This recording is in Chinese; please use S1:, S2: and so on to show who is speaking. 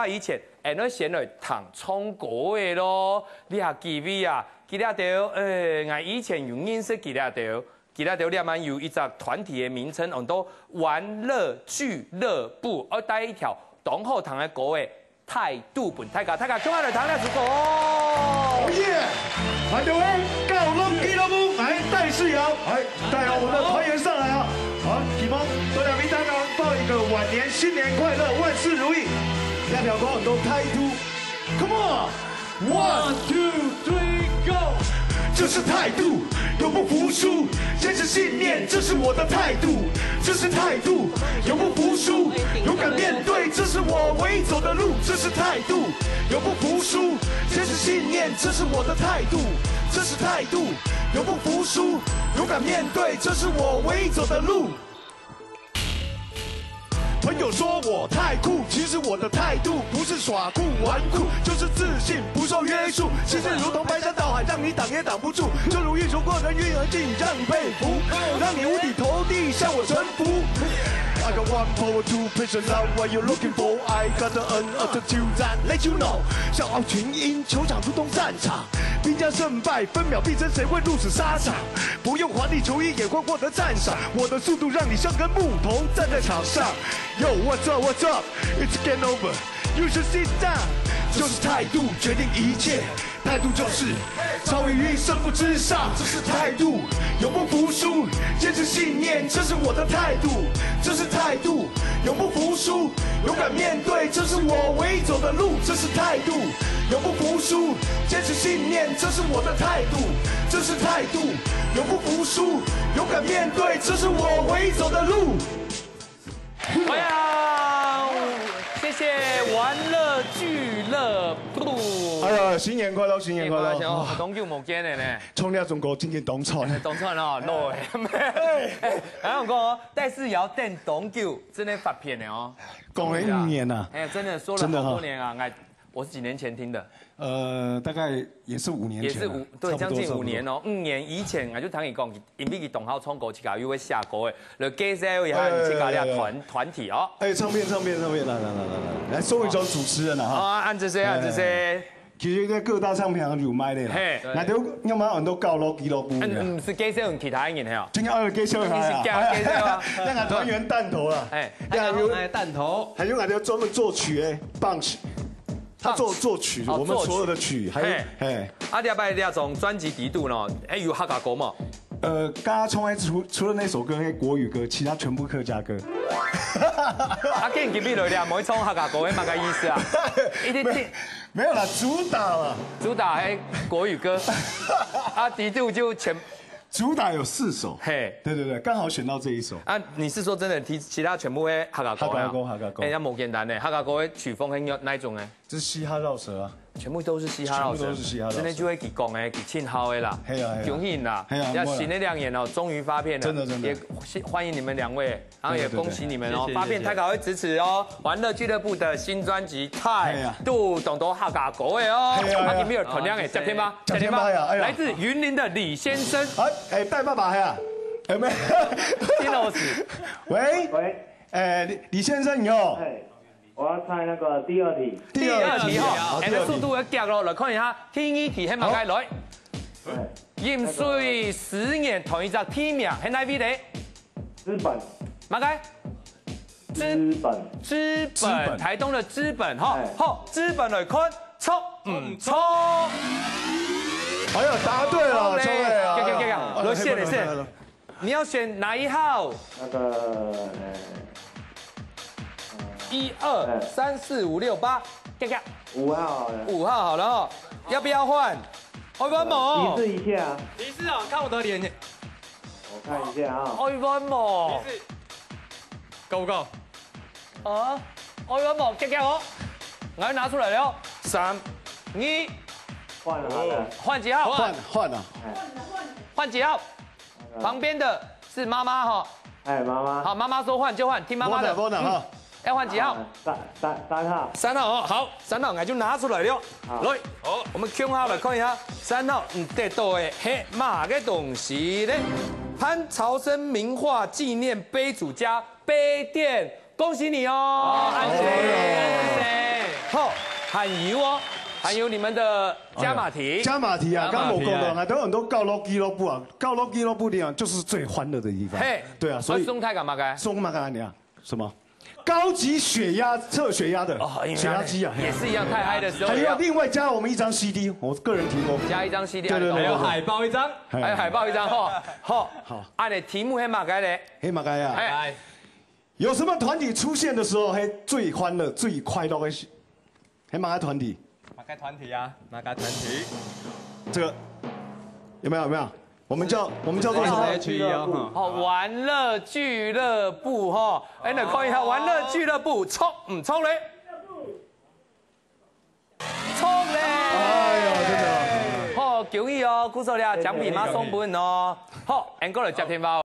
S1: 以前，那先来谈唱歌的咯，你也记不啊？记得到，我以前有认识记得到，记得到你们有一个团体的名称，很多玩乐俱乐部，而带一条当好堂的歌的态度本大家今晚来谈了足够哦。
S2: 耶！来，各位，高龙俱乐部来戴世尧，来带好我们的团员上来啊！好，启蒙多两名大家报一个晚年新年快乐，万事如意。那条歌很多态度 ，Come on，1 2 3 go， 这是态度，永不服输，坚持信念，这是我的态度，这是态度，永不服输，勇敢面对，这是我唯一走的路，这是态度，永不服输，坚持信念，这是我的态度，这是态度，永不服输，勇敢面对，这是我唯一走的路。朋友说我太酷，其实我的态度不是耍酷玩酷，就是自信不受约束。其实如同排山倒海，让你挡也挡不住。就如运筹过人运而进，让你佩服，让你五体投地向我臣服。I got one power to pressure out what you're looking for. I got the attitude that let you know. 笑傲群英，球场如同战场，兵家胜败分秒必争，谁会鹿死沙场？不用华丽球衣也会获得赞赏，我的速度让你像根木头站在场上。Yo, what's up? What's up? It's game over. You should sit down. 就是态度决定一切，态度就是超越于胜负之上。这是态度，永不服输，坚持信念，这是我的态度。这是态度，永不服输，勇敢面对，这是我唯一走的路。这是态度，永不服输，坚持信念，这是我的态度。这是态度，永不服输，勇敢面对，这是我唯一走的路。
S1: 哎呀，谢谢玩乐俱乐部。
S2: 哎呀，新年快乐，新年快乐！
S1: 当久冇见的呢，
S2: 从了中国今年当川，
S1: 当川哦，老诶。还有讲戴世尧电当久，真的发片的哦，
S2: 讲了5年了。
S1: 哎，真的说了好多年啊！我是几年前听的。
S2: 大概也是5年前，
S1: 也是对，将近5年哦。5年以前我就听伊讲，因为伊同好创歌，一家又会下歌的，就介绍一下这家团体哦。
S2: 哎，唱片，来送一首主持人啊哈。
S1: 啊，按这些。
S2: 其实在各大唱片行有卖的啦。嘿，那都要买很多高楼俱乐部。
S1: 唔是介绍其他人哦。
S2: 今天要介绍他啊。
S1: 介绍啊。
S2: 那个团员弹头啦。哎，
S3: 弹头。
S2: 还有那专门作曲诶，Bunch。他作曲，我们所有的曲，还有哎，
S1: 阿弟拜弟从专辑底度呢，哎有客家歌嘛？
S2: 刚刚从来除了那首歌那国语歌，其他全部客家歌。
S1: 啊，既然给你来了，冇唱客家歌，乜个意思啊？一定
S2: 没有啦，主打嘛，
S1: 主打係國語歌，啊，底度就
S2: 主打有4首，嘿，对，刚好选到这一首。
S1: 啊，你是说真的，其他全部會客家歌啊？
S2: 客家歌，
S1: 哎，那冇簡單呢，客家歌嘅曲風係哪一種呢？
S2: 這是嘻哈繞舌啊，
S1: 全部都是嘻哈繞舌，真的就會給講誒，給慶好的啦，恭喜啦，要新的2年哦，終於發片了，
S2: 真的，
S1: 也歡迎你們2位，然後也恭喜你們哦，發片太搞會支持哦，玩樂俱樂部的新專輯態度，懂得客家歌嘅哦，啊，你們有同樣嘅接聽嗎？
S2: 接聽嗎？
S1: 來自雲林的李先生，
S2: 哎，帶爸爸呀，有沒有？
S1: 金老師，
S2: 喂，李先生你好。
S4: 我要猜那个第二題。
S1: 第二題哈，誒，速度要夾咯，來看一下，第一題係乜嘢來？鹽水10年同一隻題名係哪位嚟？
S4: 資本。
S1: 乜嘢？資本，台東的資本哈，好，資本來看，錯唔錯？
S2: 哎呀，答對了，各位啊，
S1: 來選，你要選哪一號？
S4: 那個
S1: 1、2、3、4、5、6、8，
S4: 5號好了。
S1: 5號好了哦，要不要換？愛溫某。
S4: 提示一下啊。
S1: 提示啊，看我的臉。
S4: 我看一下啊。
S1: 愛溫某。提示。夠不夠？啊，愛溫某，我，我要拿出來了，3、2。
S4: 換了。
S1: 換幾號？
S2: 換了。
S1: 換幾號？旁邊的是媽媽哈。
S4: 哎，媽媽。
S1: 好，媽媽說換就換，聽媽媽的。
S2: 哈。
S1: 要換幾號
S4: ？3號。
S1: 3號哦，好，3號我就拿出來了。來，好，我們 Q 號來看一下，3號得到的係乜嘅東西呢？潘朝生名畫紀念碑主家碑店，恭喜你哦，安謝。好，还有哦，还有你们的加码题。
S2: 加码题啊，刚刚我讲了，都有很多高楼俱乐部啊，高楼俱乐部地方就是最欢乐的地方。
S1: 嘿，
S2: 对啊，所以
S1: 松泰干嘛该？
S2: 松嘛干你啊？什么？高级血压测血压的血压机啊，
S1: 也是一样，太嗨的时候。
S2: 还要另外加我们一张 CD， 我个人提供。
S1: 加一张 CD，
S2: 对，
S3: 还有海报一张，
S1: 还有海报一张哈。好，按你题目黑马该嘞，
S2: 黑马该啊。
S1: 哎，
S2: 有什么团体出现的时候，最欢乐、最快乐的黑马该团体？
S3: 马该团体啊，马该团体。
S2: 这个有没有？我们叫做什么？
S1: 好，玩乐俱乐部哈，哎，那看一下玩乐俱乐部，冲嘞，冲嘞！
S2: 哎呀，真的。
S1: 好，恭喜哦，鼓手了，奖品马上分哦。好，encore 来接电话。